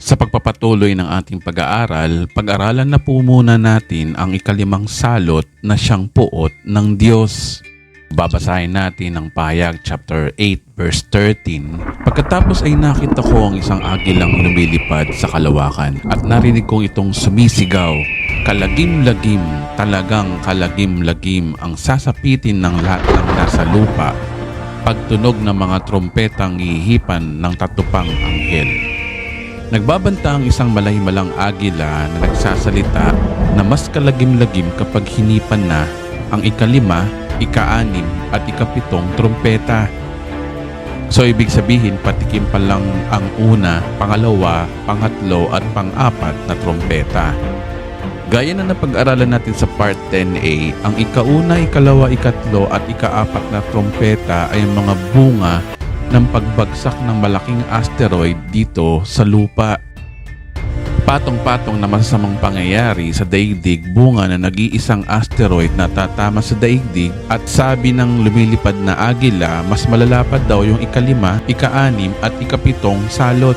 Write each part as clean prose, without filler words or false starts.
Sa pagpapatuloy ng ating pag-aaral, pag-aralan na po muna natin ang ikalimang salot na siyang puot ng Diyos. Babasahin natin ang Pahayag chapter 8 verse 13. Pagkatapos ay nakita ko ang isang agilang lumilipad sa kalawakan at narinig kong itong sumisigaw. Kalagim-lagim, talagang kalagim-lagim ang sasapitin ng lahat ng nasa lupa. Pagtunog ng mga trompetang hihipan ng tatupang anghel. Nagbabanta ang isang malay-malang agila na nagsasalita na mas kalagim-lagim kapag hinipan na ang ikalima, ika-anim at ikapitong trompeta. So ibig sabihin patikim pa lang ang una, pangalawa, pangatlo at pang-apat na trompeta. Gaya na napag-aralan natin sa part 10a, ang ikauna, ikalawa, ikatlo at ikaapat na trompeta ay mga bunga ng pagbagsak ng malaking asteroid dito sa lupa. Patong-patong na masasamang pangyayari sa daigdig, bunga na nag-iisang asteroid na tatama sa daigdig at sabi ng lumilipad na agila, mas malalapad daw yung ikalima, ika-anim at ikapitong salot.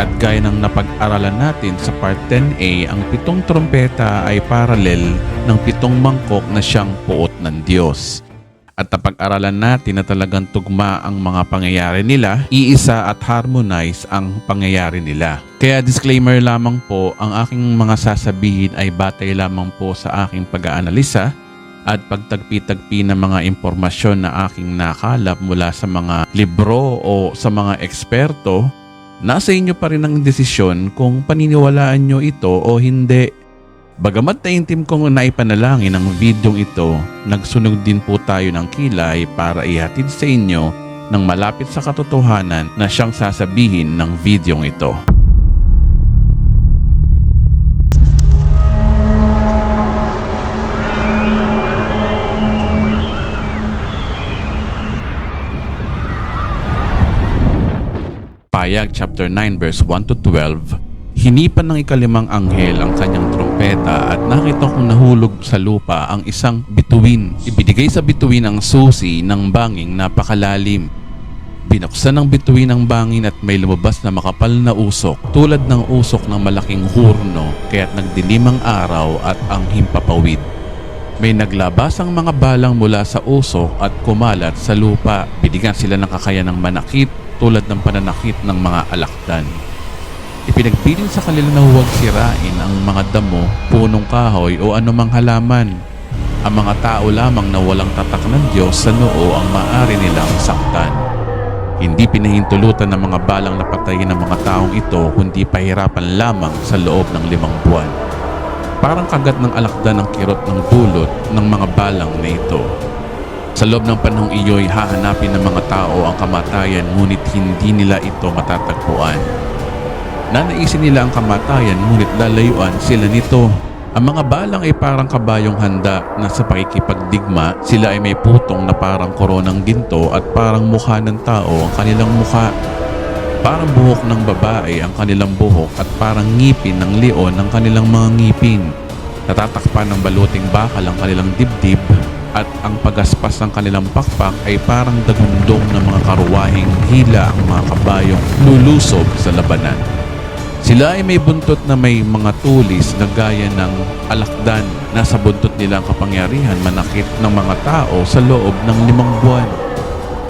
At gaya ng napag-aralan natin sa part 10a, ang pitong trompeta ay paralel ng pitong mangkok na siyang puot ng Diyos. At napag-aralan natin na talagang tugma ang mga pangyayari nila, iisa at harmonize ang pangyayari nila. Kaya disclaimer lamang po, ang aking mga sasabihin ay batay lamang po sa aking pag-aanalisa at pagtagpi-tagpi ng mga impormasyon na aking nakalap mula sa mga libro o sa mga eksperto. Nasa inyo pa rin ang desisyon kung paniniwalaan nyo ito o hindi. Bagamat naintim kong naipanalangin ang videong ito, nagsunog din po tayo ng kilay para ihatid sa inyo ng malapit sa katotohanan na siyang sasabihin ng videong ito. Pahayag chapter 9 verse 1 to 12. Hinipan ng ikalimang anghel ang kanyang trompeta at nakita kong nahulog sa lupa ang isang bituin. Ibinigay sa bituin ang susi ng banging napakalalim. Binuksan ng bituin ang bangin at may lumabas na makapal na usok, tulad ng usok ng malaking hurno, kaya't nagdilim ang araw at ang himpapawid. May naglabas ang mga balang mula sa usok at kumalat sa lupa. Binigyan sila ng kakayanang manakit tulad ng pananakit ng mga alakdan. Ipinagpiling sa kanila na huwag sirain ang mga damo, punong kahoy o anumang halaman. Ang mga tao lamang na walang tatak ng Diyos sa noo ang maaari nilang saktan. Hindi pinahintulutan ng mga balang na patayin ng mga taong ito, kundi pahirapan lamang sa loob ng 5 buwan. Parang kagat ng alakdan ng kirot ng dulot ng mga balang na ito. Sa loob ng panahong iyo'y hahanapin ng mga tao ang kamatayan, ngunit hindi nila ito matatagpuan. Nanaisin nila ang kamatayan, ngunit lalayuan sila nito. Ang mga balang ay parang kabayong handa na sa pakikipagdigma. Sila ay may putong na parang koronang ginto at parang mukha ng tao ang kanilang mukha. Parang buhok ng babae ang kanilang buhok at parang ngipin ng leon ang kanilang mga ngipin. Natatakpan ng baluting bakal ang kanilang dibdib at ang pagaspas ng kanilang pakpak ay parang dagundong ng mga karuwahing hila ang mga kabayong lulusob sa labanan. Sila ay may buntot na may mga tulis na gaya ng alakdan. Nasa buntot nila ang kapangyarihan manakit ng mga tao sa loob ng 5 buwan.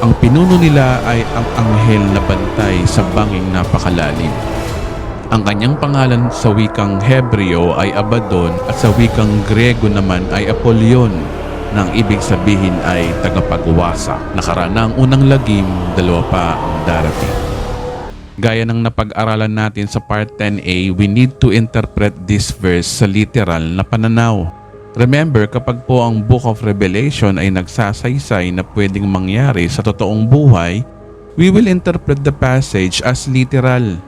Ang pinuno nila ay ang anghel na bantay sa banging napakalalim. Ang kanyang pangalan sa wikang Hebreo ay Abaddon at sa wikang Grego naman ay Apollyon, nang ibig sabihin ay tagapagwasak. Nakaraan na ang unang lagim, 2 pa ang darating. Gaya ng napag-aralan natin sa part 10a, we need to interpret this verse sa literal na pananaw. Remember, kapag po ang Book of Revelation ay nagsasaysay na pwedeng mangyari sa totoong buhay, we will interpret the passage as literal.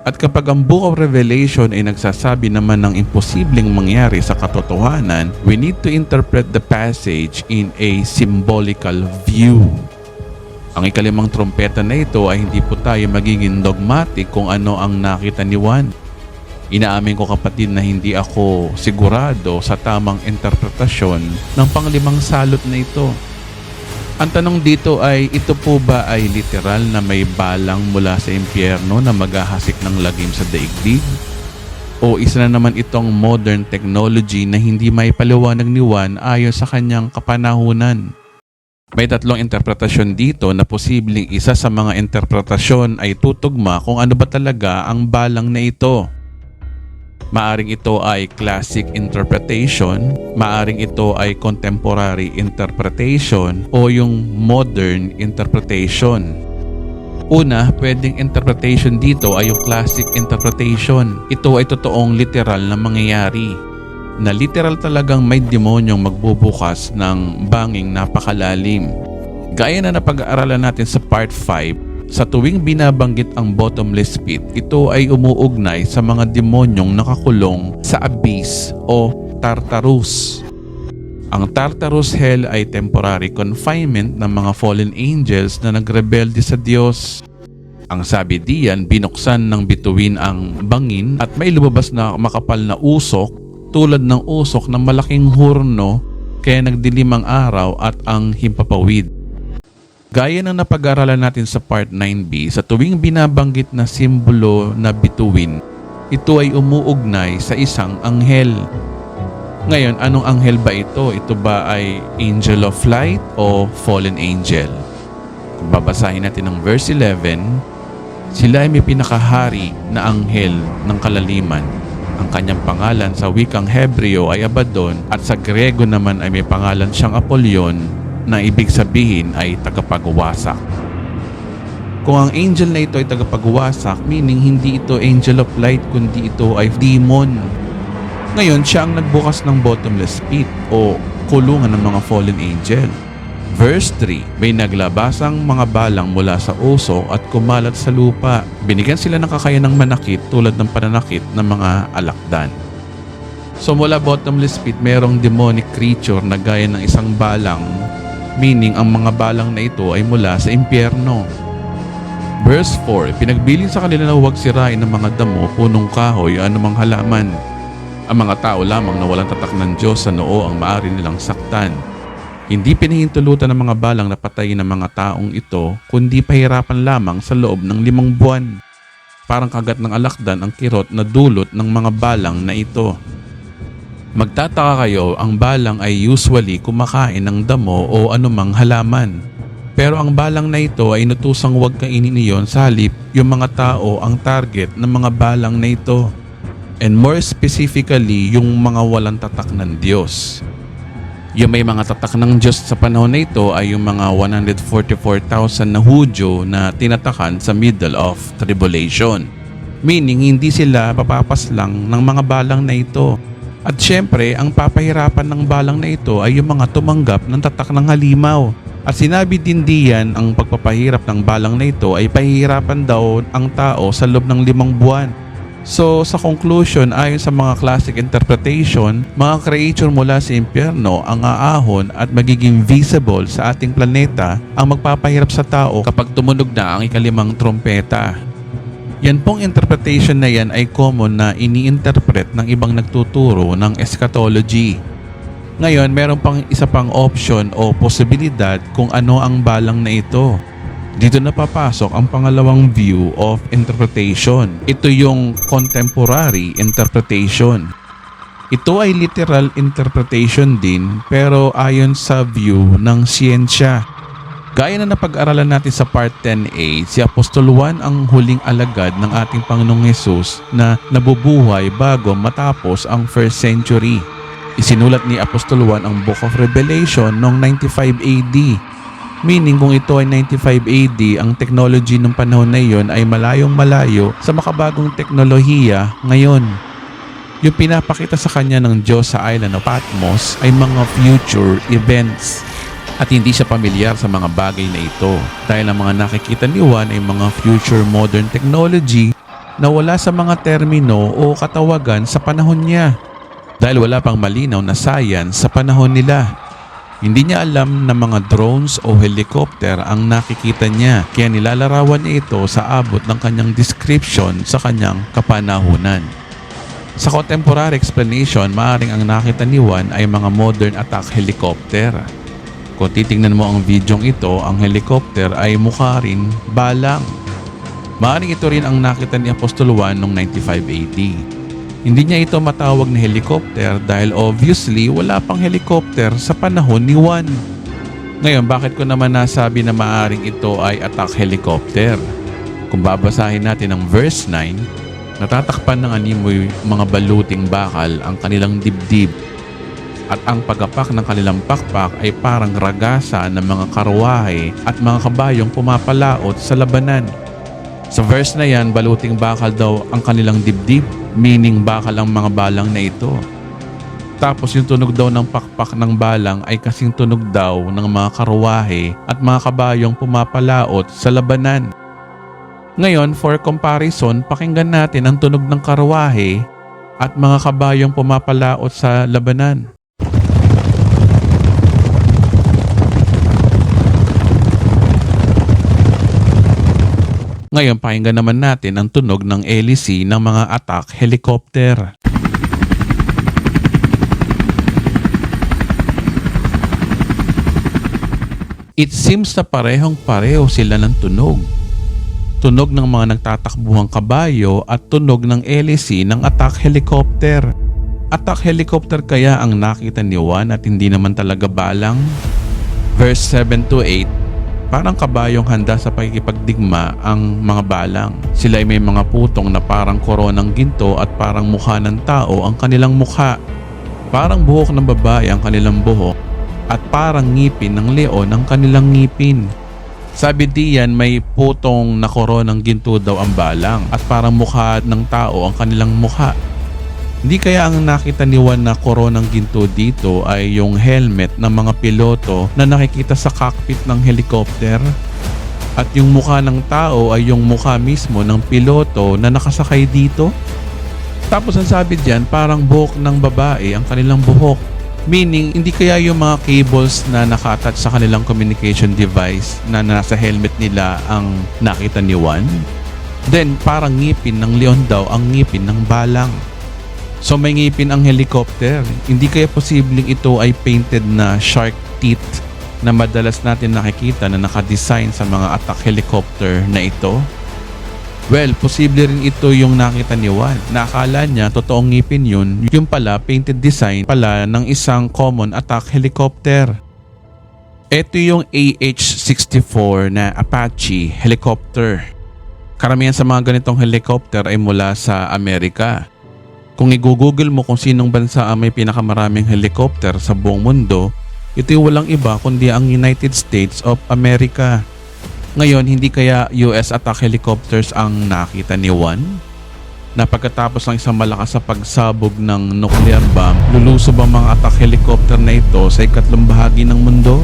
At kapag ang Book of Revelation ay nagsasabi naman ng imposibleng mangyari sa katotohanan, we need to interpret the passage in a symbolical view. Ang ikalimang trompeta na ito ay hindi po tayo magiging dogmatic kung ano ang nakita ni Juan. Inaamin ko kapatid na hindi ako sigurado sa tamang interpretasyon ng panglimang salot na ito. Ang tanong dito ay, ito po ba ay literal na may balang mula sa impyerno na maghahasik ng lagim sa daigdig? O isa na naman itong modern technology na hindi maipaliwanag ni Juan ayon sa kanyang kapanahunan? May tatlong interpretasyon dito na posibleng isa sa mga interpretasyon ay tutugma kung ano ba talaga ang balang na ito. Maaring ito ay classic interpretation, maaring ito ay contemporary interpretation o yung modern interpretation. Una, pwedeng interpretation dito ay yung classic interpretation. Ito ay totoong literal na mangyayari. Na literal talagang may demonyong magbubukas ng banging napakalalim. Gaya na napag-aaralan natin sa part 5, sa tuwing binabanggit ang bottomless pit, ito ay umuugnay sa mga demonyong nakakulong sa abyss o Tartarus. Ang Tartarus Hell ay temporary confinement ng mga fallen angels na nagrebelde sa Diyos. Ang sabi diyan, binuksan ng bituin ang bangin at may lumabas na makapal na usok tulad ng usok ng malaking hurno, kaya nagdilim ang araw at ang himpapawid. Gaya ng napag-aralan natin sa part 9b, sa tuwing binabanggit na simbolo na bituin, ito ay umuugnay sa isang anghel. Ngayon, anong anghel ba ito? Ito ba ay angel of light o fallen angel? Kung babasahin natin ang verse 11, sila ay may pinakahari na anghel ng kalaliman. Ang kanyang pangalan sa wikang Hebreo ay Abaddon at sa Grego naman ay may pangalan siyang Apollyon na ibig sabihin ay tagapagwasak. Kung ang angel na ito ay tagapagwasak, meaning hindi ito angel of light kundi ito ay demon. Ngayon, siya ang nagbukas ng bottomless pit o kulungan ng mga fallen angel. Verse 3, may naglabasang mga balang mula sa uso at kumalat sa lupa. Binigyan sila ng kakayanang manakit tulad ng pananakit ng mga alakdan. So mula bottomless pit, mayroong demonic creature na gaya ng isang balang, meaning ang mga balang na ito ay mula sa impyerno. Verse 4, pinagbilin sa kanila na huwag sirain ng mga damo, punong kahoy o anumang halaman. Ang mga tao lamang na walang tatak ng Diyos sa noo ang maaari nilang saktan. Hindi pinahintulutan ng mga balang na patayin ng mga taong ito, kundi pahirapan lamang sa loob ng 5 buwan. Parang kagat ng alakdan ang kirot na dulot ng mga balang na ito. Magtataka kayo, ang balang ay usually kumakain ng damo o anumang halaman. Pero ang balang na ito ay inutusang huwag kainin iyon, sa halip yung mga tao ang target ng mga balang na ito. And more specifically, yung mga walang tatak ng Diyos. Yung may mga tatak ng Diyos sa panahon na ito ay yung mga 144,000 na Hudyo na tinatakan sa middle of tribulation. Meaning, hindi sila papapaslang ng mga balang na ito. At syempre, ang papahirapan ng balang na ito ay yung mga tumanggap ng tatak ng halimaw. At sinabi din diyan, ang pagpapahirap ng balang na ito ay pahihirapan daw ang tao sa loob ng 5 buwan. So sa conclusion, ayon sa mga classic interpretation, mga creature mula sa impyerno ang aahon at magiging visible sa ating planeta ang magpapahirap sa tao kapag tumunog na ang ika-5 trompeta. Yan pong interpretation na yan ay common na ini-interpret ng ibang nagtuturo ng eschatology. Ngayon, meron pang isa pang option o posibilidad kung ano ang balang na ito. Dito na papasok ang pangalawang view of interpretation. Ito yung contemporary interpretation. Ito ay literal interpretation din pero ayon sa view ng siyensya. Gaya na napag-aralan natin sa part 10a, si Apostol Juan ang huling alagad ng ating Panginoong Hesus na nabubuhay bago matapos ang 1st century. Isinulat ni Apostol Juan ang Book of Revelation noong 95 AD. Meaning kung ito ay 95 AD, ang technology ng panahon na iyon ay malayong malayo sa makabagong teknolohiya ngayon. Yung pinapakita sa kanya ng Diyos sa island of Patmos ay mga future events. At hindi siya pamilyar sa mga bagay na ito dahil ang mga nakikita ni Juan ay mga future modern technology na wala sa mga termino o katawagan sa panahon niya dahil wala pang malinaw na science sa panahon nila. Hindi niya alam na mga drones o helicopter ang nakikita niya, kaya nilalarawan niya ito sa abot ng kanyang description sa kanyang kapanahunan. Sa contemporary explanation, maaaring ang nakita ni Juan ay mga modern attack helicopter. Kung titingnan mo ang videong ito, ang helicopter ay mukha rin balang. Maaaring ito rin ang nakita ni Apostol Juan noong 95 AD. Hindi niya ito matawag na helicopter dahil obviously wala pang helicopter sa panahon ni Juan. Ngayon, bakit ko naman nasabi na maaaring ito ay attack helicopter? Kung babasahin natin ang verse 9, natatakpan ng animoy mga baluting bakal ang kanilang dibdib. At ang pagapak ng kanilang pakpak ay parang ragasa ng mga karwahe at mga kabayong pumapalaot sa labanan. Sa verse na yan, baluting bakal daw ang kanilang dibdib, meaning bakal ang mga balang na ito. Tapos yung tunog daw ng pakpak ng balang ay kasing tunog daw ng mga karwahe at mga kabayong pumapalaot sa labanan. Ngayon, for comparison, pakinggan natin ang tunog ng karwahe at mga kabayong pumapalaot sa labanan. Ngayon, pakinggan naman natin ang tunog ng LEC ng mga attack helicopter. It seems na parehong-pareho sila ng tunog. Tunog ng mga nagtatakbuhang kabayo at tunog ng LEC ng attack helicopter. Attack helicopter kaya ang nakita ni Juan at hindi naman talaga balang? Verse 7 to 8, parang kabayong handa sa pakikipagdigma ang mga balang. Sila ay may mga putong na parang koronang ginto at parang mukha ng tao ang kanilang mukha. Parang buhok ng babae ang kanilang buhok at parang ngipin ng leon ang kanilang ngipin. Sabi diyan may putong na koronang ginto daw ang balang at parang mukha ng tao ang kanilang mukha. Hindi kaya ang nakita ni Juan na koronang ginto dito ay yung helmet ng mga piloto na nakikita sa cockpit ng helicopter? At yung mukha ng tao ay yung mukha mismo ng piloto na nakasakay dito? Tapos ang sabi diyan parang buhok ng babae ang kanilang buhok. Meaning, hindi kaya yung mga cables na naka-attach sa kanilang communication device na nasa helmet nila ang nakita ni Juan? Then, parang ngipin ng leon daw ang ngipin ng balang. So may ngipin ang helicopter. Hindi kaya posibleng ito ay painted na shark teeth na madalas natin nakikita na nakadesign sa mga attack helicopter na ito? Well, posible rin ito yung nakita ni Juan. Nakala niya totoong ngipin yun. Yung pala painted design pala ng isang common attack helicopter. Ito yung AH-64 na Apache helicopter. Karamihan sa mga ganitong helicopter ay mula sa Amerika. Kung i-google mo kung sinong bansa ang may pinakamaraming helicopter sa buong mundo, ito yung walang iba kundi ang United States of America. Ngayon, hindi kaya US attack helicopters ang nakita ni Juan? Na pagkatapos ng isang malakas sa pagsabog ng nuclear bomb, lulusob ang mga attack helicopter na ito sa ikatlong bahagi ng mundo?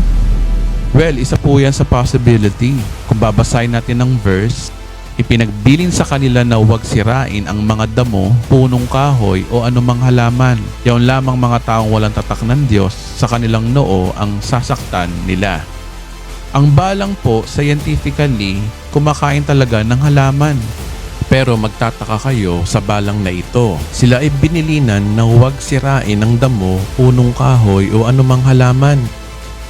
Well, isa po yan sa possibility. Kung babasahin natin ang verse, ipinagbilin sa kanila na huwag sirain ang mga damo, punong kahoy o anumang halaman. Yaon lamang mga taong walang tatak ng Diyos sa kanilang noo ang sasaktan nila. Ang balang po, scientifically, kumakain talaga ng halaman. Pero magtataka kayo sa balang na ito. Sila ay binilinan na huwag sirain ang damo, punong kahoy o anumang halaman.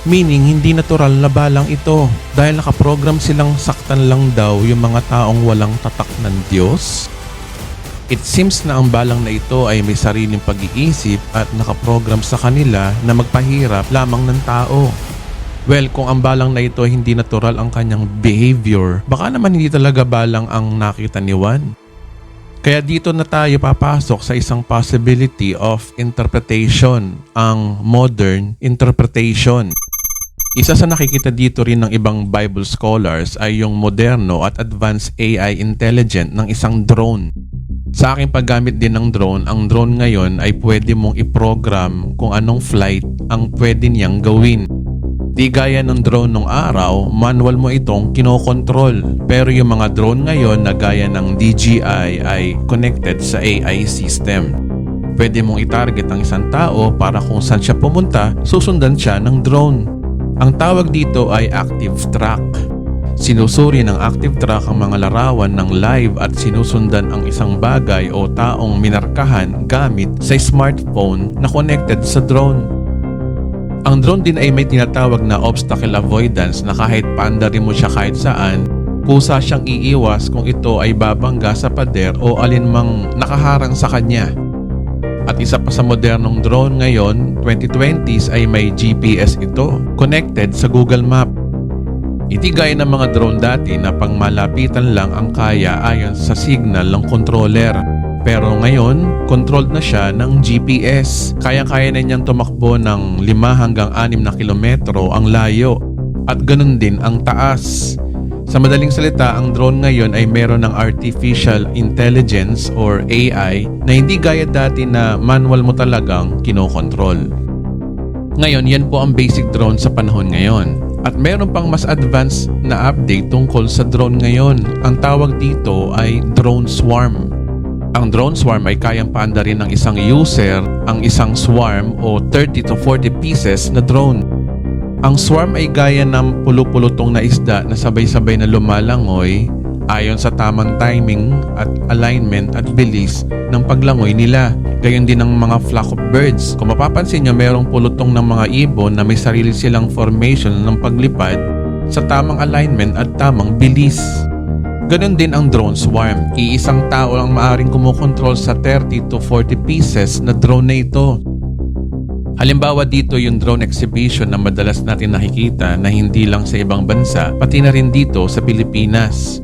Meaning, hindi natural na balang ito dahil nakaprogram silang saktan lang daw yung mga taong walang tatak ng Diyos. It seems na ang balang na ito ay may sariling pag-iisip at nakaprogram sa kanila na magpahirap lamang ng tao. Well, kung ang balang na ito hindi natural ang kanyang behavior, baka naman hindi talaga balang ang nakita ni Juan. Kaya dito na tayo papasok sa isang possibility of interpretation, ang modern interpretation. Isa sa nakikita dito rin ng ibang Bible scholars ay yung moderno at advanced AI intelligent ng isang drone. Sa aking paggamit din ng drone, ang drone ngayon ay pwede mong i-program kung anong flight ang pwede niyang gawin. Di gaya ng drone nung araw, manual mo itong kinokontrol. Pero yung mga drone ngayon na gaya ng DJI ay connected sa AI system. Pwede mong i-target ang isang tao para kung saan siya pumunta, susundan siya ng drone. Ang tawag dito ay active track. Sinusuri ng active track ang mga larawan ng live at sinusundan ang isang bagay o taong minarkahan gamit sa smartphone na connected sa drone. Ang drone din ay may tinatawag na obstacle avoidance na kahit paandarin mo siya kahit saan, kusa siyang iiwas kung ito ay babangga sa pader o alinmang nakaharang sa kanya. At isa pa sa modernong drone ngayon, 2020s ay may GPS ito, connected sa Google Map. Hindi gaya ng mga drone dati na pangmalapitan lang ang kaya ayon sa signal ng controller. Pero ngayon, controlled na siya ng GPS. Kaya-kaya na niyang tumakbo ng 5 hanggang 6 na kilometro ang layo. At ganun din ang taas. Sa madaling salita, ang drone ngayon ay meron ng artificial intelligence or AI na hindi gaya dati na manual mo talagang kinokontrol. Ngayon, yan po ang basic drone sa panahon ngayon. At meron pang mas advanced na update tungkol sa drone ngayon. Ang tawag dito ay drone swarm. Ang drone swarm ay kayang paandarin ng isang user ang isang swarm o 30 to 40 pieces na drone. Ang swarm ay gaya ng pulupulutong na isda na sabay-sabay na lumalangoy ayon sa tamang timing at alignment at bilis ng paglangoy nila. Gayon din ang mga flock of birds. Kung mapapansin nyo, mayroong pulutong ng mga ibon na may sarili silang formation ng paglipad sa tamang alignment at tamang bilis. Ganon din ang drone swarm. Iisang tao ang maaaring kumokontrol sa 30 to 40 pieces na drone na ito. Halimbawa dito yung drone exhibition na madalas natin nakikita na hindi lang sa ibang bansa, pati na rin dito sa Pilipinas.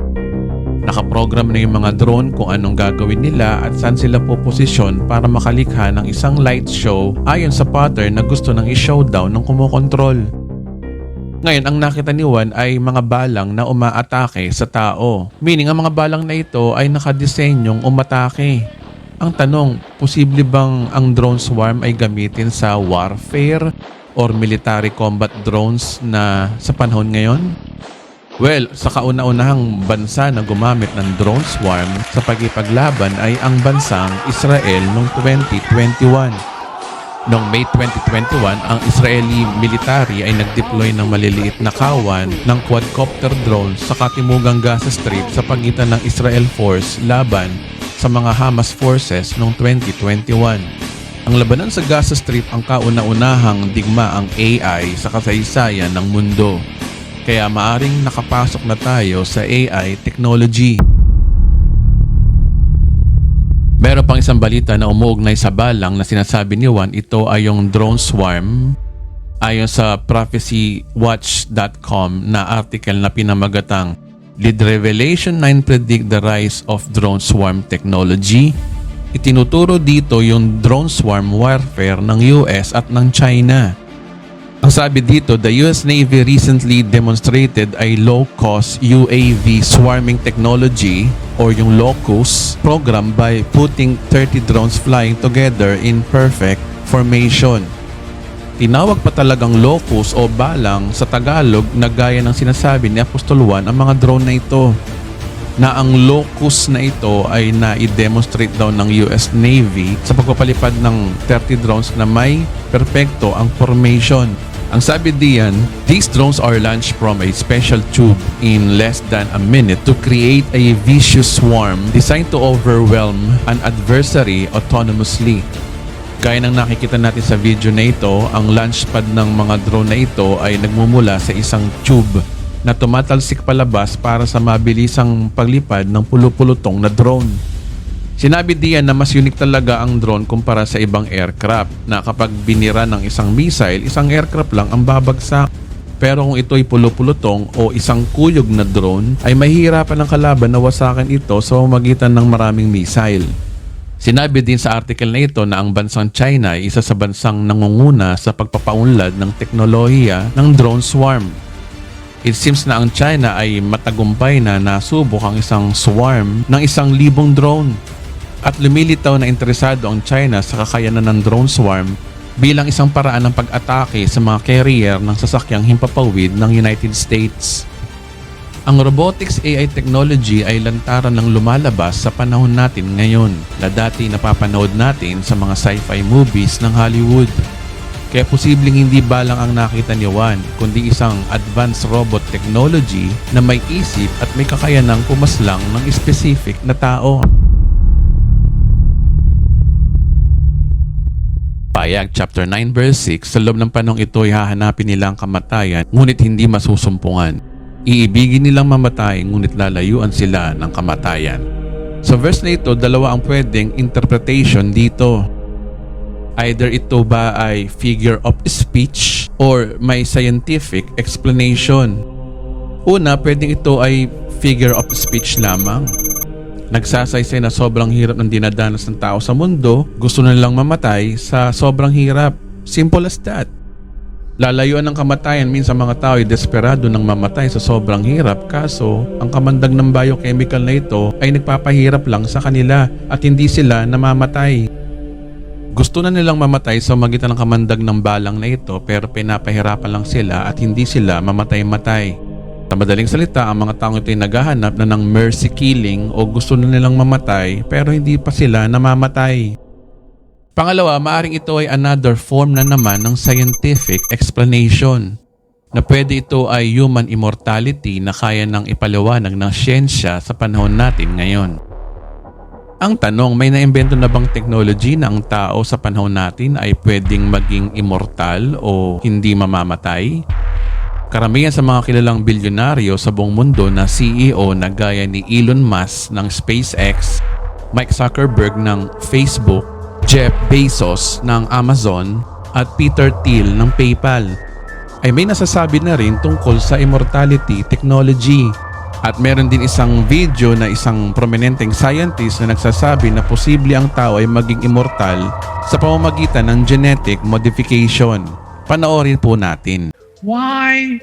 Nakaprogram na yung mga drone kung anong gagawin nila at saan sila poposisyon para makalikha ng isang light show ayon sa pattern na gusto ng i-showdown ng kumokontrol. Ngayon, ang nakita ni Juan ay mga balang na umaatake sa tao. Meaning, ang mga balang na ito ay nakadesenyong umatake. Ang tanong, posible bang ang drone swarm ay gamitin sa warfare or military combat drones na sa panahon ngayon? Well, sa kauna-unahang bansa na gumamit ng drone swarm sa pagkipaglaban ay ang bansang Israel noong 2021. Noong May 2021, ang Israeli military ay nag-deploy ng maliliit na kawan ng quadcopter drone sa katimugang Gaza Strip sa pagitan ng Israel Force laban sa mga Hamas forces noong 2021. Ang labanan sa Gaza Strip ang kauna-unahang digmaang AI sa kasaysayan ng mundo. Kaya maaring nakapasok na tayo sa AI technology. Meron pang isang balita na umuugnay sa balang na sinasabi ni Juan, ito ay yung drone swarm. Ayon sa prophecywatch.com na article na pinamagatang Did Revelation 9 Predict the Rise of Drone Swarm Technology? Itinuturo dito yung drone swarm warfare ng US at ng China. Ang sabi dito, the US Navy recently demonstrated a low-cost UAV swarming technology or yung LOCUS program by putting 30 drones flying together in perfect formation. Tinawag pa talagang LOCUS o balang sa Tagalog na gaya ng sinasabi ni Apostol Juan ang mga drone na ito. Na ang LOCUS na ito ay na-demonstrate daw ng US Navy sa pagpapalipad ng 30 drones na may perpekto ang formation. Ang sabi diyan, these drones are launched from a special tube in less than a minute to create a vicious swarm designed to overwhelm an adversary autonomously. Gaya ng nakikita natin sa video na ito, ang launch pad ng mga drone na ito ay nagmumula sa isang tube na tumatalsik palabas para sa mabilisang paglipad ng pulupulutong na drone. Sinabi diyan na mas unique talaga ang drone kumpara sa ibang aircraft na kapag binira ng isang missile, isang aircraft lang ang babagsak. Pero kung ito'y pulupulutong o isang kuyog na drone, ay mahihirapan ng kalaban na wasakan ito sa pamamagitan ng maraming missile. Sinabi din sa article na ito na ang bansang China ay isa sa bansang nangunguna sa pagpapaunlad ng teknolohiya ng drone swarm. It seems na ang China ay matagumpay na nasubok ang isang swarm ng 1,000 drone. At lumilitaw na interesado ang China sa kakayanan ng drone swarm bilang isang paraan ng pag-atake sa mga carrier ng sasakyang himpapawid ng United States. Ang robotics AI technology ay lantaran ng lumalabas sa panahon natin ngayon na dati napapanood natin sa mga sci-fi movies ng Hollywood. Kaya posibleng hindi balang ang nakita ni Juan, kundi isang advanced robot technology na may isip at may kakayanang pumaslang ng specific na tao. Payag chapter 9 verse 6, sa loob ng panahong ito ay hahanapin nila ang kamatayan ngunit hindi masusumpungan. Iibigin nilang mamatay ngunit lalayuan sila ng kamatayan. Sa verse na ito, dalawa ang pwedeng interpretation dito. Either ito ba ay figure of speech or may scientific explanation. Una, pwedeng ito ay figure of speech lamang. Nagsasaysay na sobrang hirap ng dinadanas ng tao sa mundo, gusto na nilang mamatay sa sobrang hirap. Simple as that. Lalayuan ng kamatayan, minsan mga tao ay desperado ng mamatay sa sobrang hirap, kaso ang kamandag ng biochemical na ito ay nagpapahirap lang sa kanila at hindi sila namamatay. Gusto na nilang mamatay sa magitan ng kamandag ng balang na ito, pero pinapahirapan lang sila at hindi sila mamatay-matay. Sa madaling salita, ang mga taong ito ay naghahanap na ng mercy killing o gusto na nilang mamatay pero hindi pa sila namamatay. Pangalawa, maaring ito ay another form na naman ng scientific explanation na pwede ito ay human immortality na kaya nang ipaliwanag ng siyensya sa panahon natin ngayon. Ang tanong, may naimbento na bang technology na ang tao sa panahon natin ay pwedeng maging immortal o hindi mamamatay? Karamihan sa mga kilalang bilyonaryo sa buong mundo na CEO na gaya ni Elon Musk ng SpaceX, Mike Zuckerberg ng Facebook, Jeff Bezos ng Amazon at Peter Thiel ng PayPal ay may nasasabi na rin tungkol sa immortality technology. At meron din isang video na isang prominenteng scientist na nagsasabi na posible ang tao ay maging immortal sa pamamagitan ng genetic modification. Panoorin po natin. Why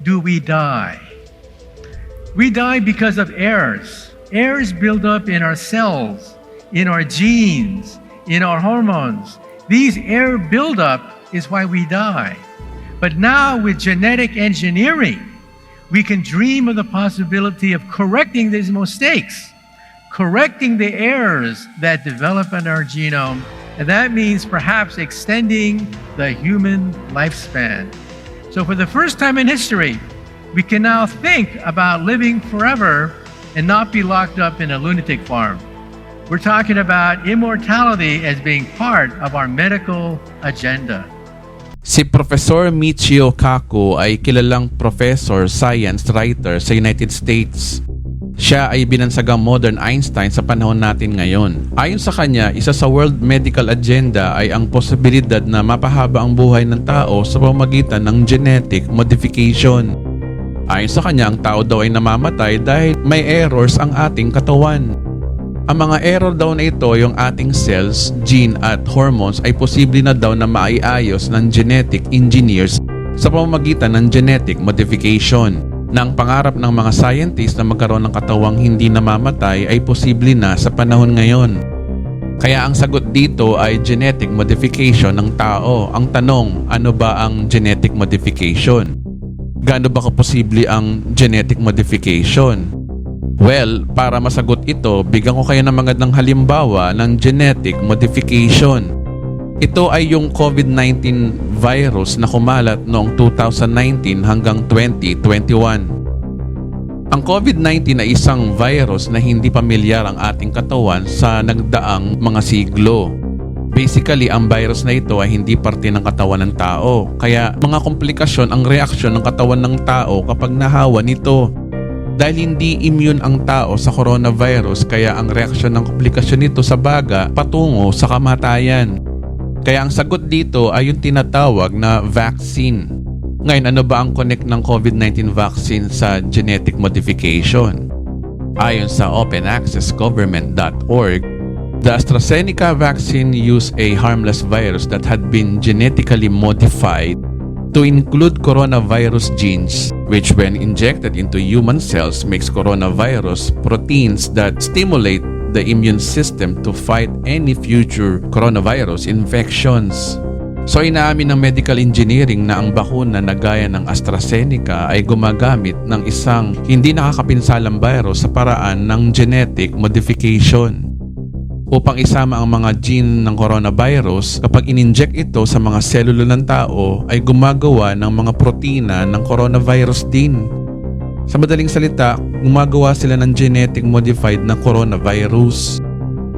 do we die? We die because of errors. Errors build up in our cells, in our genes, in our hormones. These error buildup is why we die. But now with genetic engineering, we can dream of the possibility of correcting these mistakes, correcting the errors that develop in our genome, and that means perhaps extending the human lifespan. So for the first time in history, we can now think about living forever and not be locked up in a lunatic farm. We're talking about immortality as being part of our medical agenda. Si Professor Michio Kaku ay kilalang professor, science writer sa United States. Siya ay binansagang modern Einstein sa panahon natin ngayon. Ayon sa kanya, isa sa World Medical Agenda ay ang posibilidad na mapahaba ang buhay ng tao sa pamamagitan ng genetic modification. Ayon sa kanya, ang tao daw ay namamatay dahil may errors ang ating katawan. Ang mga error daw na ito, yung ating cells, gene at hormones ay posible na daw na maiayos ng genetic engineers sa pamamagitan ng genetic modification. Na ang pangarap ng mga scientists na magkaroon ng katawang hindi namamatay ay posible na sa panahon ngayon. Kaya ang sagot dito ay genetic modification ng tao. Ang tanong, ano ba ang genetic modification? Gaano ba kaposible ang genetic modification? Well, para masagot ito, bigyan ko kayo ng mga halimbawa ng genetic modification. Ito ay yung COVID-19 virus na kumalat noong 2019 hanggang 2021. Ang COVID-19 ay isang virus na hindi pamilyar ang ating katawan sa nagdaang mga siglo. Basically, ang virus na ito ay hindi parte ng katawan ng tao. Kaya mga komplikasyon ang reaksyon ng katawan ng tao kapag nahawa nito. Dahil hindi immune ang tao sa coronavirus, kaya ang reaksyon ng komplikasyon nito sa baga patungo sa kamatayan. Kaya ang sagot dito ay yung tinatawag na vaccine. Ngayon, ano ba ang connect ng COVID-19 vaccine sa genetic modification? Ayon sa openaccessgovernment.org, the AstraZeneca vaccine used a harmless virus that had been genetically modified to include coronavirus genes, which when injected into human cells makes coronavirus proteins that stimulate the immune system to fight any future coronavirus infections. So inaamin ng medical engineering na ang bakuna na gaya ng AstraZeneca ay gumagamit ng isang hindi nakakapinsalang virus sa paraan ng genetic modification. Upang isama ang mga gene ng coronavirus, kapag in-inject ito sa mga selula ng tao ay gumagawa ng mga protina ng coronavirus din. Sa madaling salita, gumagawa sila ng genetic modified na coronavirus.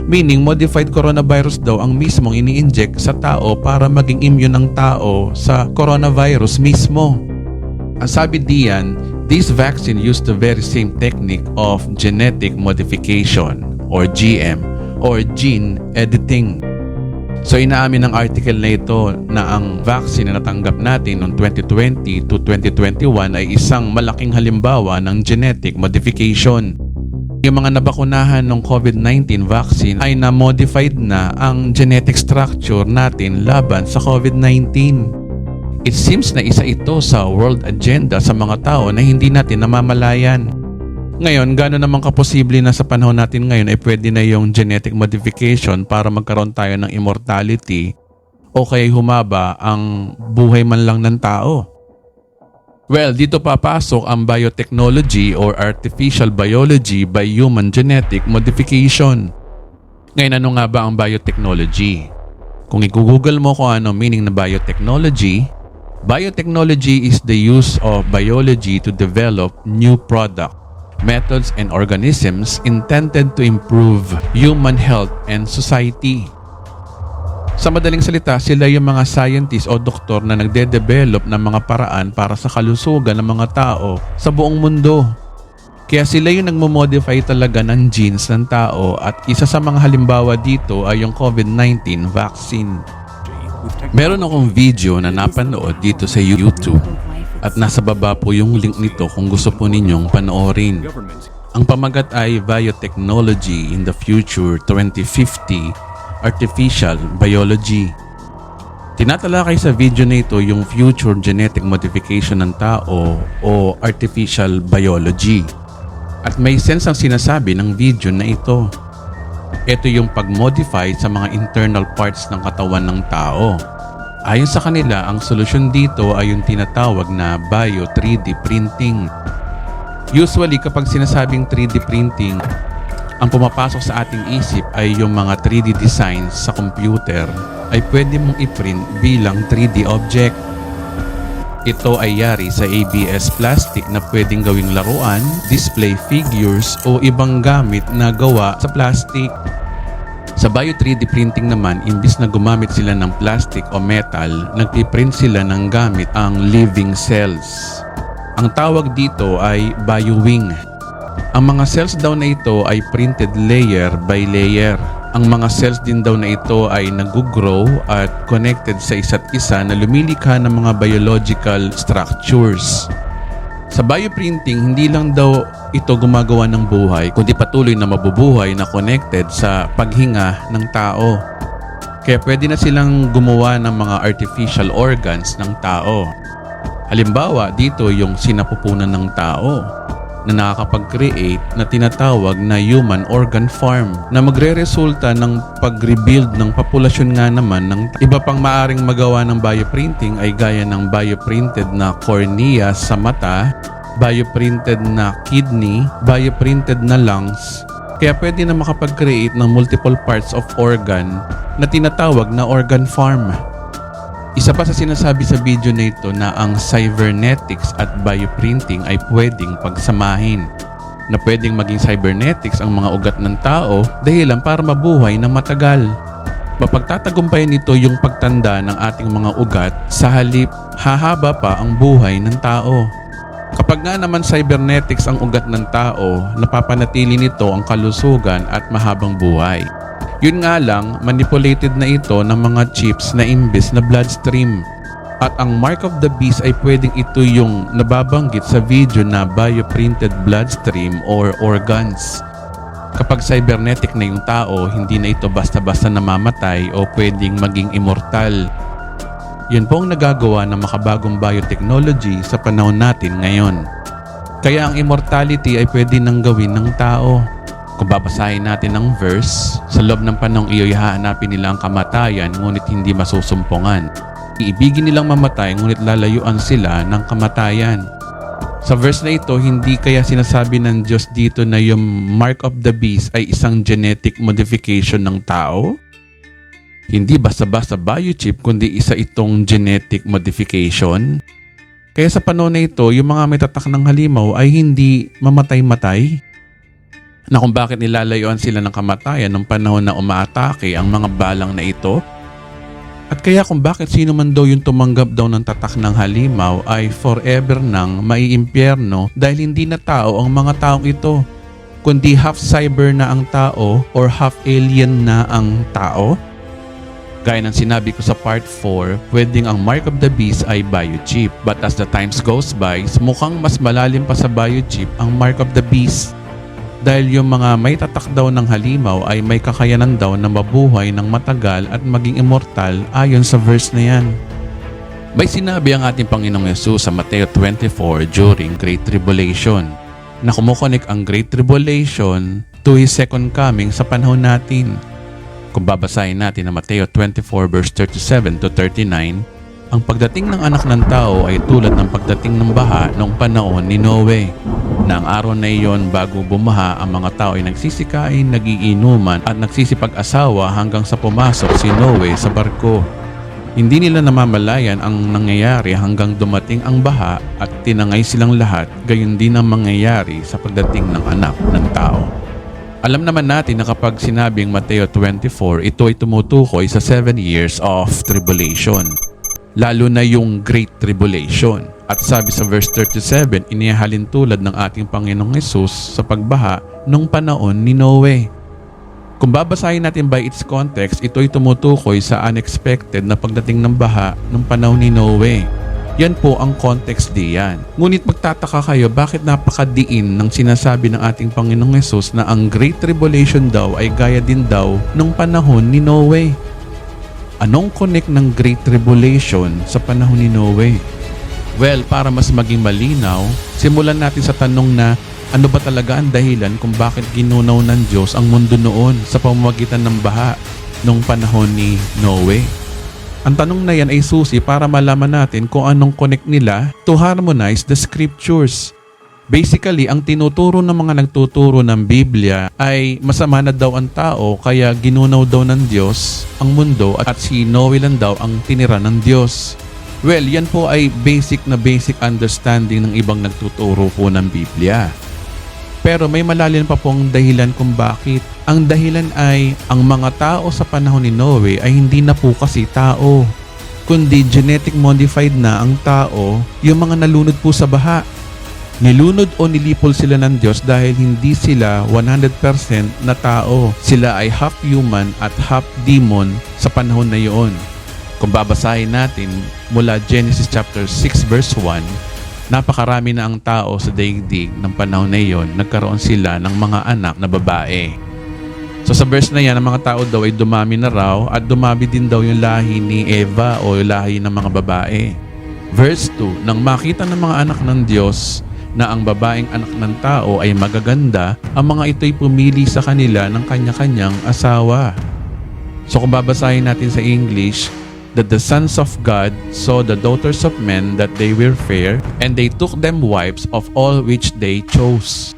Meaning, modified coronavirus daw ang mismong ini-inject sa tao para maging immune ng tao sa coronavirus mismo. Ang sabi diyan, this vaccine used the very same technique of genetic modification or GM or gene editing. So inaamin ng article na ito na ang vaccine na natanggap natin noong 2020 to 2021 ay isang malaking halimbawa ng genetic modification. Yung mga nabakunahan ng COVID-19 vaccine ay na-modified na ang genetic structure natin laban sa COVID-19. It seems na isa ito sa world agenda sa mga tao na hindi natin namamalayan. Ngayon, gano'n naman kaposible na sa panahon natin ngayon ay pwede na yung genetic modification para magkaroon tayo ng immortality o kaya humaba ang buhay man lang ng tao. Well, dito papasok ang biotechnology or artificial biology by human genetic modification. Ngayon, ano nga ba ang biotechnology? Kung i-google mo kung ano meaning na biotechnology, biotechnology is the use of biology to develop new product, methods, and organisms intended to improve human health and society. Sa madaling salita, sila yung mga scientist o doktor na nagde-develop ng mga paraan para sa kalusugan ng mga tao sa buong mundo. Kaya sila yung nagmo-modify talaga ng genes ng tao at isa sa mga halimbawa dito ay yung COVID-19 vaccine. Meron akong video na napanood dito sa YouTube at nasa baba po yung link nito kung gusto po ninyong panoorin. Ang pamagat ay Biotechnology in the Future 2050 Artificial Biology. Tinatalakay sa video na ito yung future genetic modification ng tao o artificial biology. At may sense ang sinasabi ng video na ito. Ito yung pag-modify sa mga internal parts ng katawan ng tao. Ayon sa kanila, ang solusyon dito ay yung tinatawag na bio 3D printing. Usually kapag sinasabing 3D printing, ang pumapasok sa ating isip ay yung mga 3D designs sa computer ay pwede mong i-print bilang 3D object. Ito ay yari sa ABS plastic na pwedeng gawing laruan, display figures o ibang gamit na gawa sa plastic. Sa Bio 3D printing naman, imbis na gumamit sila ng plastic o metal, nagpiprint sila ng gamit ang living cells. Ang tawag dito ay biowing. Ang mga cells daw na ito ay printed layer by layer. Ang mga cells din daw na ito ay nag-grow at connected sa isa't isa na lumilikha ng mga biological structures. Sa bioprinting, hindi lang daw ito gumagawa ng buhay, kundi patuloy na mabubuhay na connected sa paghinga ng tao. Kaya pwede na silang gumawa ng mga artificial organs ng tao. Halimbawa, dito yung sinapupunan ng tao na nakakapag-create na tinatawag na human organ farm na magre-resulta ng pag-rebuild ng populasyon nga naman ng iba pang maaring magawa ng bioprinting ay gaya ng bioprinted na cornea sa mata, bioprinted na kidney, bioprinted na lungs. Kaya pwede na makapag-create ng multiple parts of organ na tinatawag na organ farm. Isa pa sa sinasabi sa video na ito na ang cybernetics at bioprinting ay pwedeng pagsamahin. Na pwedeng maging cybernetics ang mga ugat ng tao dahilan para mabuhay ng matagal. Mapagtatagumpayan nito yung pagtanda ng ating mga ugat sa halip hahaba pa ang buhay ng tao. Kapag nga naman cybernetics ang ugat ng tao, napapanatili nito ang kalusugan at mahabang buhay. Yun nga lang, manipulated na ito ng mga chips na imbes na bloodstream. At ang mark of the beast ay pwedeng ito yung nababanggit sa video na bioprinted bloodstream or organs. Kapag cybernetic na yung tao, hindi na ito basta-basta namamatay o pwedeng maging immortal. Yun po ang nagagawa ng makabagong biotechnology sa panahon natin ngayon. Kaya ang immortality ay pwede nang gawin ng tao. Kung babasahin natin ang verse, sa loob ng panahong iyo'y hahanapin nila ang kamatayan ngunit hindi masusumpungan. Iibigin nilang mamatay ngunit lalayuan sila ng kamatayan. Sa verse na ito, hindi kaya sinasabi ng Diyos dito na yung mark of the beast ay isang genetic modification ng tao? Hindi basta-basta biochip kundi isa itong genetic modification. Kaya sa panahon na ito, yung mga may tatak ng halimaw ay hindi mamatay-matay. na kung bakit nilalayuan sila ng kamatayan nung panahon na umaatake ang mga balang na ito. At kaya kung bakit sino man daw yung tumanggap daw ng tatak ng halimaw ay forever nang maiimpyerno dahil hindi na tao ang mga taong ito, kundi half cyber na ang tao or half alien na ang tao. Gaya ng sinabi ko sa part 4, pwedeng ang mark of the beast ay biochip. But as the times goes by, mukhang mas malalim pa sa biochip ang mark of the beast. Dahil yung mga may tatak daw ng halimaw ay may kakayanan daw na mabuhay ng matagal at maging immortal ayon sa verse na yan. May sinabi ang ating Panginoong Yesus sa Mateo 24 during Great Tribulation na kumukonek ang Great Tribulation to His second coming sa panahon natin. Kung babasahin natin ang Mateo 24 verse 37 to 39, ang pagdating ng anak ng tao ay tulad ng pagdating ng baha noong panahon ni Noe. Na ang araw na iyon bago bumaha, ang mga tao ay nagsisikain, nagiinuman at nagsisipag-asawa hanggang sa pumasok si Noe sa barko. Hindi nila namamalayan ang nangyayari hanggang dumating ang baha at tinangay silang lahat, gayon din ang mangyayari sa pagdating ng anak ng tao. Alam naman natin na kapag sinabing Mateo 24, ito ay tumutukoy sa 7 years of tribulation. Lalo na yung Great Tribulation. At sabi sa verse 37, inihalin tulad ng ating Panginoong Hesus sa pagbaha nung panahon ni Noe. Kung babasahin natin by its context, ito ay tumutukoy sa unexpected na pagdating ng baha nung panahon ni Noe. Yan po ang context diyan. Ngunit magtataka kayo bakit napakadiin ng sinasabi ng ating Panginoong Hesus na ang Great Tribulation daw ay gaya din daw nung panahon ni Noe. Anong connect ng Great Tribulation sa panahon ni Noe? Well, para mas maging malinaw, simulan natin sa tanong na ano ba talaga ang dahilan kung bakit ginunaw ng Diyos ang mundo noon sa pamamagitan ng baha nung panahon ni Noe? Ang tanong na yan ay susi para malaman natin kung anong connect nila to harmonize the scriptures. Basically, ang tinuturo ng mga nagtuturo ng Biblia ay masama na daw ang tao kaya ginunaw daw ng Diyos ang mundo at si Noe lang daw ang tinira ng Diyos. Well, yan po ay basic understanding ng ibang nagtuturo po ng Biblia. Pero may malalim pa pong dahilan kung bakit. Ang dahilan ay ang mga tao sa panahon ni Noe ay hindi na po kasi tao, kundi genetic modified na ang tao, yung mga nalunod po sa baha. Nilunod o nilipol sila ng Diyos dahil hindi sila 100% na tao. Sila ay half human at half demon sa panahon na iyon. Kung babasahin natin mula Genesis chapter 6 verse 1, napakarami na ang tao sa daigdig ng panahon na iyon, nagkaroon sila ng mga anak na babae. So sa verse na yan, ang mga tao daw ay dumami na raw at dumami din daw yung lahi ni Eva o yung lahi ng mga babae. Verse 2, nang makita ng mga anak ng Diyos na ang babaeng anak ng tao ay magaganda, ang mga ito'y pumili sa kanila ng kanya-kanyang asawa. So kung babasahin natin sa English, that the sons of God saw the daughters of men that they were fair, and they took them wives of all which they chose.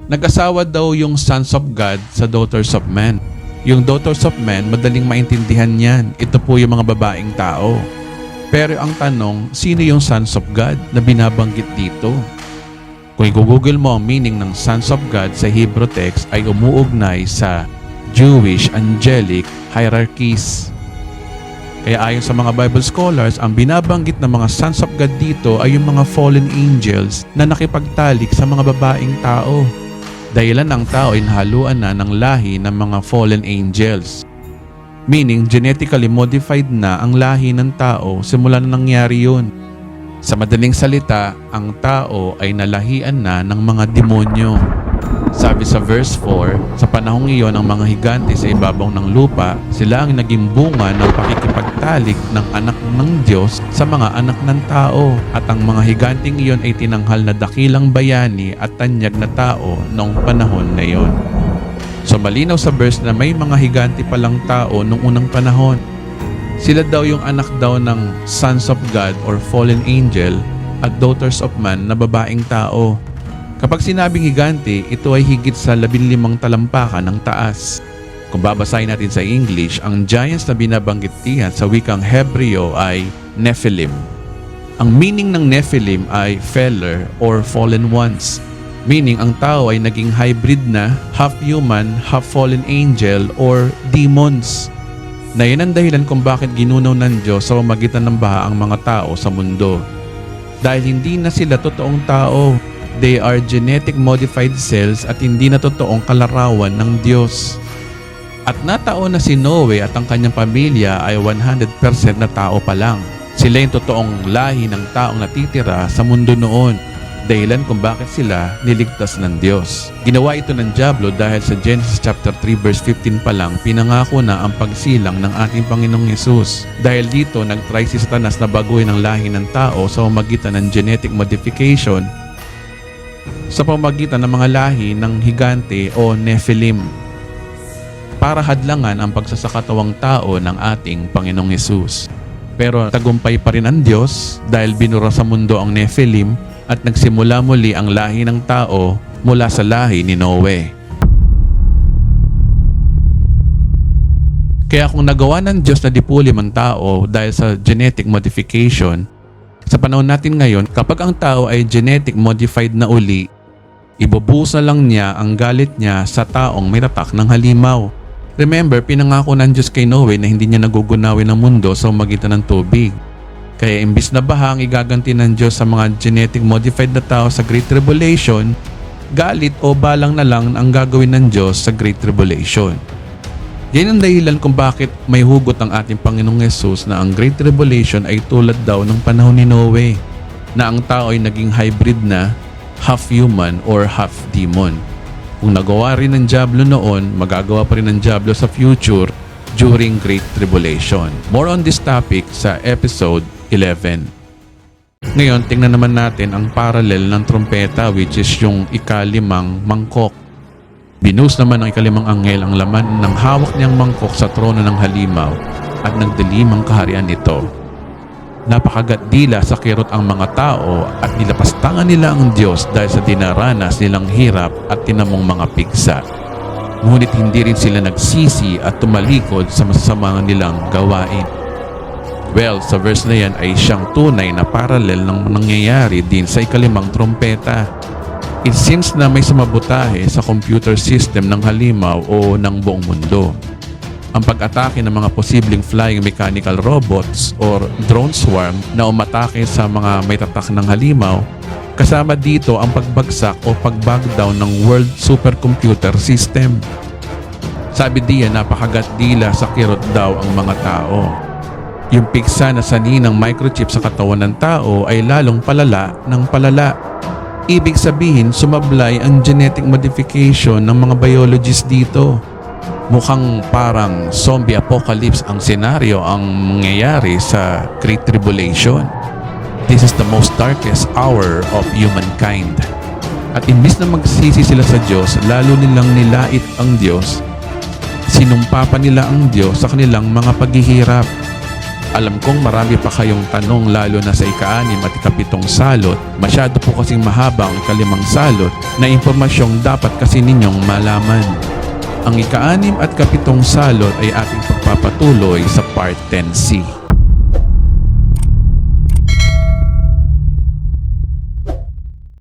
Nag-asawa daw yung sons of God sa daughters of men. Yung daughters of men, madaling maintindihan yan. Ito po yung mga babaeng tao. Pero ang tanong, sino yung sons of God na binabanggit dito? Kung i-google mo ang meaning ng sons of God sa Hebrew text ay umuugnay sa Jewish angelic hierarchies. Kaya ayon sa mga Bible scholars, ang binabanggit ng mga sons of God dito ay yung mga fallen angels na nakipagtalik sa mga babaeng tao. Dahilan ang tao ay nahaluan na ng lahi ng mga fallen angels. Meaning, genetically modified na ang lahi ng tao simula na nangyari yun. Sa madaling salita, ang tao ay nalahian na ng mga demonyo. Sabi sa verse 4, sa panahong iyon ang mga higante sa ibabaw ng lupa, sila ang naging bunga ng pakikipagtalik ng anak ng Diyos sa mga anak ng tao. At ang mga higanting iyon ay tinanghal na dakilang bayani at tanyag na tao noong panahon na iyon. So malinaw sa verse na may mga higante palang tao noong unang panahon. Sila daw yung anak daw ng sons of God or fallen angel at daughters of man na babaeng tao. Kapag sinabing higante, ito ay higit sa 15 talampakan ng taas. Kung babasahin natin sa English, ang giants na binabanggit diyan sa wikang Hebreo ay Nephilim. Ang meaning ng Nephilim ay feller or fallen ones. Meaning ang tao ay naging hybrid na, half human, half fallen angel or demons. Na yan ang dahilan kung bakit ginunaw ng Diyos sa pamamagitan ng baha ang mga tao sa mundo. Dahil hindi na sila totoong tao. They are genetic modified cells at hindi na totoong kalarawan ng Diyos. At nataon na si Noe at ang kanyang pamilya ay 100% na tao pa lang. Sila yung totoong lahi ng taong natitira sa mundo noon. Dahilan kung bakit sila niligtas ng Diyos. Ginawa ito ng Diablo dahil sa Genesis chapter 3 verse 15 pa lang pinangako na ang pagsilang ng ating Panginoong Yesus. Dahil dito nagtry si Satanas na baguhin ang lahi ng tao sa pamamagitan ng genetic modification sa pamamagitan ng mga lahi ng higante o Nephilim para hadlangan ang pagsasakatawang tao ng ating Panginoong Yesus. Pero tagumpay pa rin ang Diyos dahil binura sa mundo ang Nephilim at nagsimula muli ang lahi ng tao mula sa lahi ni Noe. Kaya kung nagawa ng Diyos na dipulim ang tao dahil sa genetic modification, sa panahon natin ngayon, kapag ang tao ay genetic modified na uli, ibubuhos na lang niya ang galit niya sa taong may tatak ng halimaw. Remember, pinangako ng Diyos kay Noe na hindi niya nagugunawin ang mundo sa pamamagitan ng tubig. Kaya imbis na bahang igaganti ng Diyos sa mga genetic modified na tao sa Great Tribulation, galit o balang na lang ang gagawin ng Diyos sa Great Tribulation. Yan ang dahilan kung bakit may hugot ang ating Panginoong Yesus na ang Great Tribulation ay tulad daw ng panahon ni Noe, na ang tao ay naging hybrid na, half human or half demon. Kung nagawa rin ng Diablo noon, magagawa pa rin ng Diablo sa future during Great Tribulation. More on this topic sa episode 11. Ngayon, tingnan naman natin ang parallel ng trompeta which is yung ikalimang mangkok. Binuhos naman ng ikalimang anghel ang laman ng hawak niyang mangkok sa trono ng halimaw at nagdilim ang kaharian nito. Napakagatdila sa kirot ang mga tao at nilapastangan nila ang Diyos dahil sa dinaranas nilang hirap at tinamong mga pigsa. Ngunit hindi rin sila nagsisi at tumalikod sa masasamang nilang gawain. Well, sa verse na yan ay siyang tunay na parallel ng nangyayari din sa ikalimang trompeta. It seems na may sumabotahe sa computer system ng halimaw o ng buong mundo. Ang pag-atake ng mga posibleng flying mechanical robots or drone swarm na umatake sa mga may tatak ng halimaw, kasama dito ang pagbagsak o pag-bagdown ng World Supercomputer System. Sabi diyan, napakagatdila sa kirot daw ang mga tao. Yung piksa na sani ng microchip sa katawan ng tao ay lalong palala ng palala. Ibig sabihin, sumablay ang genetic modification ng mga biologists dito. Mukhang parang zombie apocalypse ang senaryo ang mangyayari sa Great Tribulation. This is the most darkest hour of humankind. At imbis na magsisi sila sa Diyos, lalo nilang nilait ang Diyos. Sinumpa pa nila ang Diyos sa kanilang mga paghihirap. Alam kong marami pa kayong tanong lalo na sa ika-6 at ika-7 salot. Masyado po kasing mahaba ang ika-5 salot na impormasyong dapat kasi ninyong malaman. Ang ika-6 at ika-7 salot ay ating pagpapatuloy sa Part 10C.